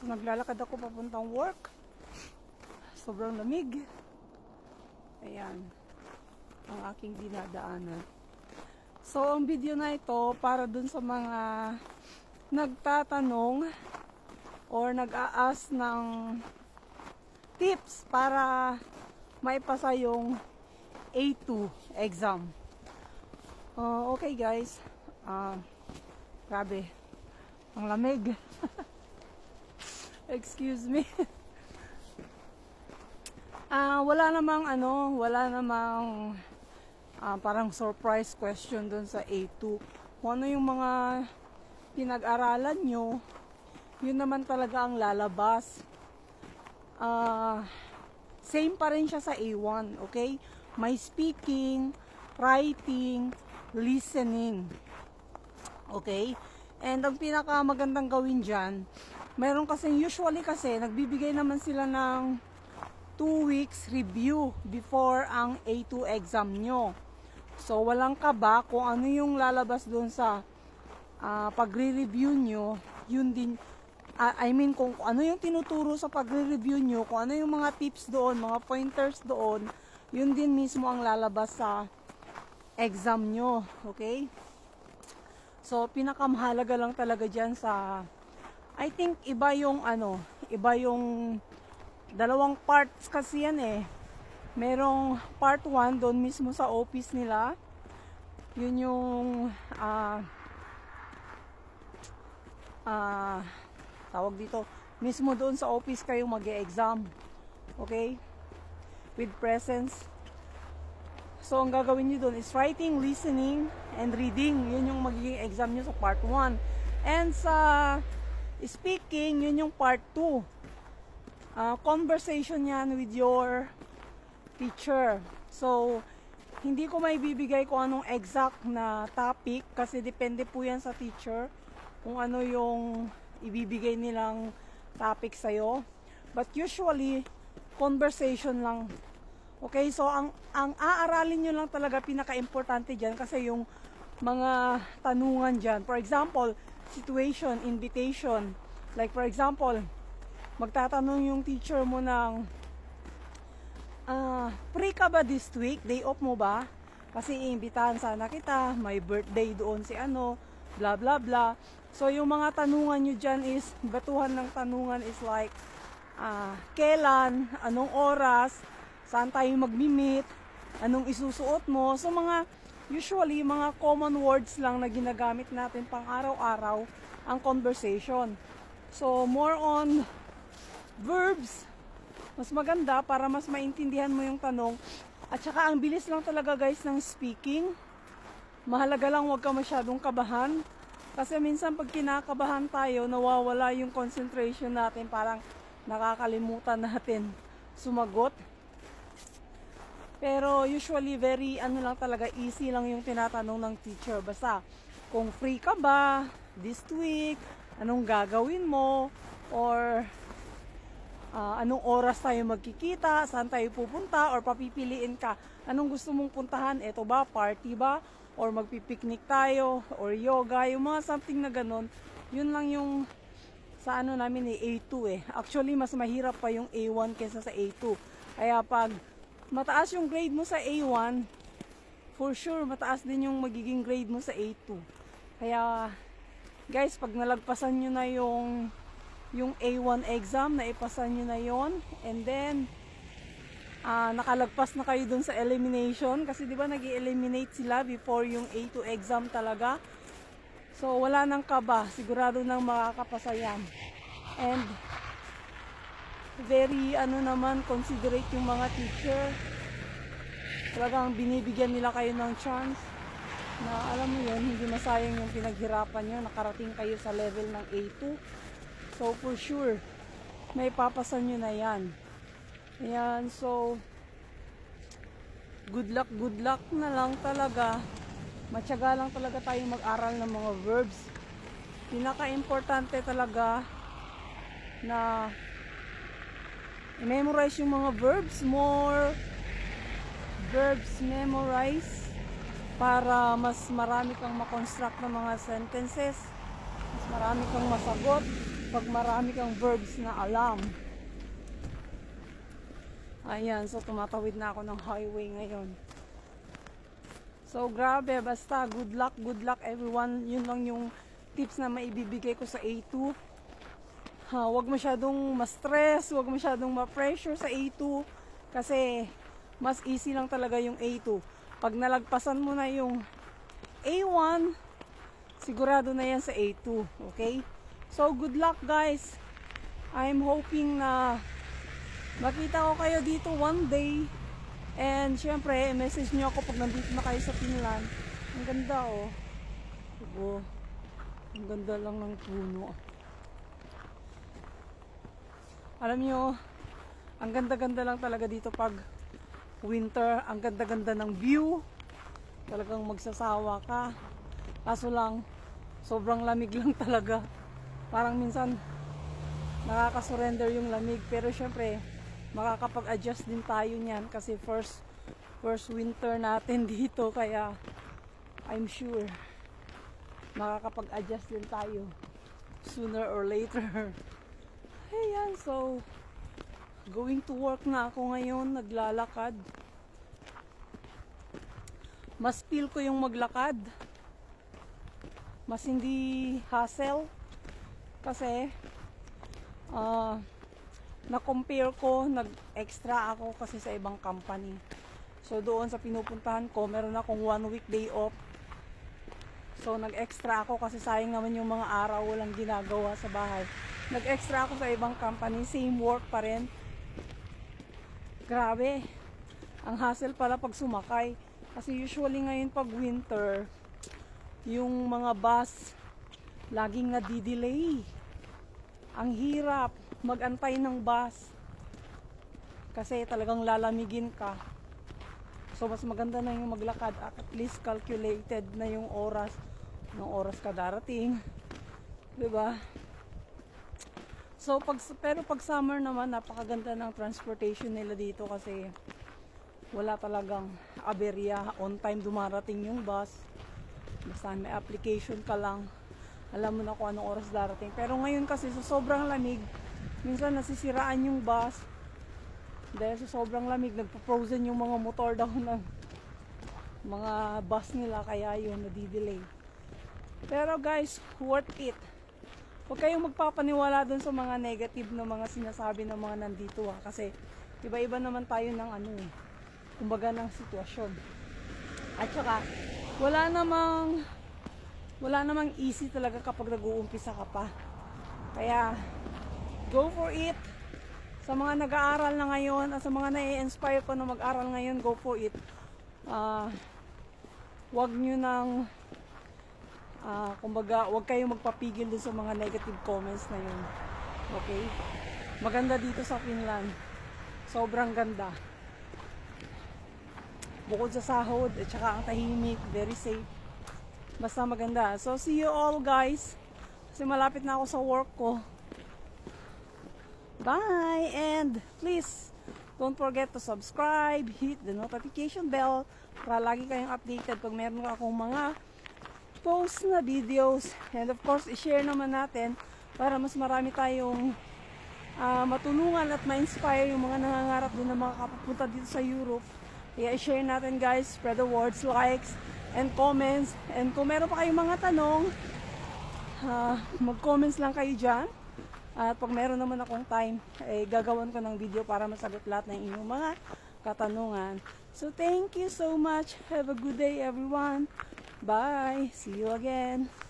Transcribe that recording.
So, naglalakad ako papuntang work. Sobrang lamig. Ayan. Ang aking dinadaanan. So, ang video na ito para dun sa mga nagtatanong or nag-aas ng tips para maipasa yung A2 exam. Okay guys. Grabe. Ang lamig. Excuse me. Wala namang parang surprise question dun sa A2. Kung ano yung mga pinag-aralan nyo, yun naman talaga ang lalabas. Same pa rin siya sa A1, okay? May speaking, writing, listening. Okay? And ang pinakamagandang gawin dyan, meron usually nagbibigay naman sila ng 2 weeks review before ang A2 exam nyo. So, walang kaba kung ano yung lalabas doon sa pagre-review nyo, yun din, kung ano yung tinuturo sa pagre-review nyo, kung ano yung mga tips doon, mga pointers doon, yun din mismo ang lalabas sa exam nyo. Okay? So, pinakamahalaga lang talaga dyan I think iba yung dalawang parts kasi yan eh. Merong part 1 doon mismo sa office nila. Yun yung tawag dito, mismo doon sa office kayo mag-e-exam. Okay? With presence. So, ang gagawin nyo doon is writing, listening, and reading. Yun yung magiging exam nyo sa part 1. And sa speaking, yun yung part 2. Conversation yan with your teacher. So, hindi ko may bibigay kung anong exact na topic kasi depende po yan sa teacher kung ano yung ibibigay nilang topic sa'yo. But usually, conversation lang. Okay, so ang aaralin nyo lang talaga pinaka-importante dyan kasi yung mga tanungan dyan. For example, situation, invitation. Like for example, magtatanong yung teacher mo ng free ka ba this week? Day off mo ba? Kasi iimbitahan sana kita, may birthday doon si blah blah blah. So yung mga tanungan nyo dyan is, batuhan ng tanungan is like, kailan, anong oras, saan tayo magmi-meet, anong isusuot mo. So usually mga common words lang na ginagamit natin pang araw-araw ang conversation. So more on verbs, mas maganda para mas maintindihan mo yung tanong. At saka ang bilis lang talaga guys ng speaking. Mahalaga lang huwag ka masyadong kabahan. Kasi minsan pag kinakabahan tayo, nawawala yung concentration natin. Parang nakakalimutan natin sumagot. Pero usually very lang talaga, easy lang yung tinatanong ng teacher. Basta kung free ka ba this week, anong gagawin mo, or anong oras tayo magkikita, saan tayo pupunta, or papipiliin ka, anong gusto mong puntahan, eto ba, party ba, or magpipiknik tayo, or yoga, yung mga something na ganon. Yun lang yung sa namin A2 eh. Actually, mas mahirap pa yung A1 kaysa sa A2. Kaya pag mataas yung grade mo sa A1, for sure, mataas din yung magiging grade mo sa A2. Kaya, guys, pag nalagpasan nyo na yung A1 exam, naipasan nyo na yon, and then nakalagpas na kayo dun sa elimination kasi di ba nag-eliminate sila before yung A2 exam talaga. So wala nang kaba, sigurado nang makakapasa yan. And very naman, considerate yung mga teacher. Talagang binibigyan nila kayo ng chance na alam mo yun, hindi masayang yung pinaghirapan nyo, nakarating kayo sa level ng A2. So, for sure, may papasan nyo na yan. Ayan, so, good luck na lang talaga. Matyaga lang talaga tayong mag-aral ng mga verbs. Pinaka-importante talaga na i-memorize yung mga verbs, more verbs memorize para mas marami kang makonstruct ng mga sentences, mas marami kang masagot. pag marami kang verbs na alam. Ayan, so tumatawid na ako ng highway ngayon. So grabe, basta good luck everyone. Yun lang yung tips na maibibigay ko sa A2. Huwag masyadong ma-stress, huwag masyadong ma-pressure sa A2 kasi mas easy lang talaga yung A2. Pag nalagpasan mo na yung A1, sigurado na yan sa A2, okay? So good luck guys. I'm hoping na makita ko kayo dito one day. And syempre, message nyo ako pag nandito na kayo sa Finland. Ang ganda oh. Diba? Ang ganda lang ng puno. Alam nyo, ang ganda-ganda lang talaga dito pag winter. Ang ganda-ganda ng view. Talagang magsasawa ka. Kaso lang, sobrang lamig lang talaga. Parang minsan, nakaka-surrender yung lamig. Pero syempre, makakapag-adjust din tayo niyan kasi first winter natin dito. Kaya, I'm sure, makakapag-adjust din tayo sooner or later. Ayan, so going to work na ako ngayon, naglalakad. Mas feel ko yung maglakad. Mas hindi hassle. Kasi na-compare ko, nag-extra ako kasi sa ibang company. So doon sa pinupuntahan ko, meron akong 1 week day off. So nag-extra ako kasi sayang naman yung mga araw walang ginagawa sa bahay. Nag-extra ako sa ibang company, same work pa rin. Grabe. Ang hassle pala pag sumakay. Kasi usually ngayon pag winter, yung mga bus laging nadidelay. Ang hirap mag-antay ng bus. Kasi talagang lalamigin ka. So mas maganda na yung maglakad. At least calculated na yung oras. Nung oras ka darating. Diba? So, pero pag summer naman, napakaganda ng transportation nila dito kasi wala talagang aberya. On time dumarating yung bus. Basta may application ka lang. Alam mo na kung anong oras darating. Pero ngayon kasi sa sobrang lamig, minsan nasisiraan yung bus. Dahil sa sobrang lamig, nagpo-frozen yung mga motor daw ng mga bus nila. Kaya yun, nadidelay. Pero guys, worth it. Huwag kayong magpapaniwala dun sa mga negative na mga sinasabi ng mga nandito kasi iba-iba naman tayo ng kumbaga ng sitwasyon. At saka wala namang easy talaga kapag nag-uumpisa ka pa. Kaya go for it. Sa mga nag-aaral na ngayon at sa mga nai-inspire ko na mag-aral ngayon, go for it. Huwag nyo nang kumbaga, huwag kayong magpapigil dun sa mga negative comments na yun. Okay? Maganda dito sa Finland. Sobrang ganda. Bukod sa sahod, at saka ang tahimik, very safe. Basta maganda. So, see you all guys. Kasi malapit na ako sa work ko. Bye! And please, don't forget to subscribe, hit the notification bell para lagi kayong updated pag meron akong mga post na videos. And of course, i-share naman natin para mas marami tayong matulungan at ma-inspire yung mga nangangarap din na makapunta dito sa Europe. Kaya i-share natin guys, spread the words, likes, and comments. And kung meron pa kayong mga tanong, mag-comments lang kayo dyan. At pag meron naman akong time, gagawan ko ng video para masagot lahat ng inyong mga katanungan. So thank you so much. Have a good day everyone. Bye. See you again.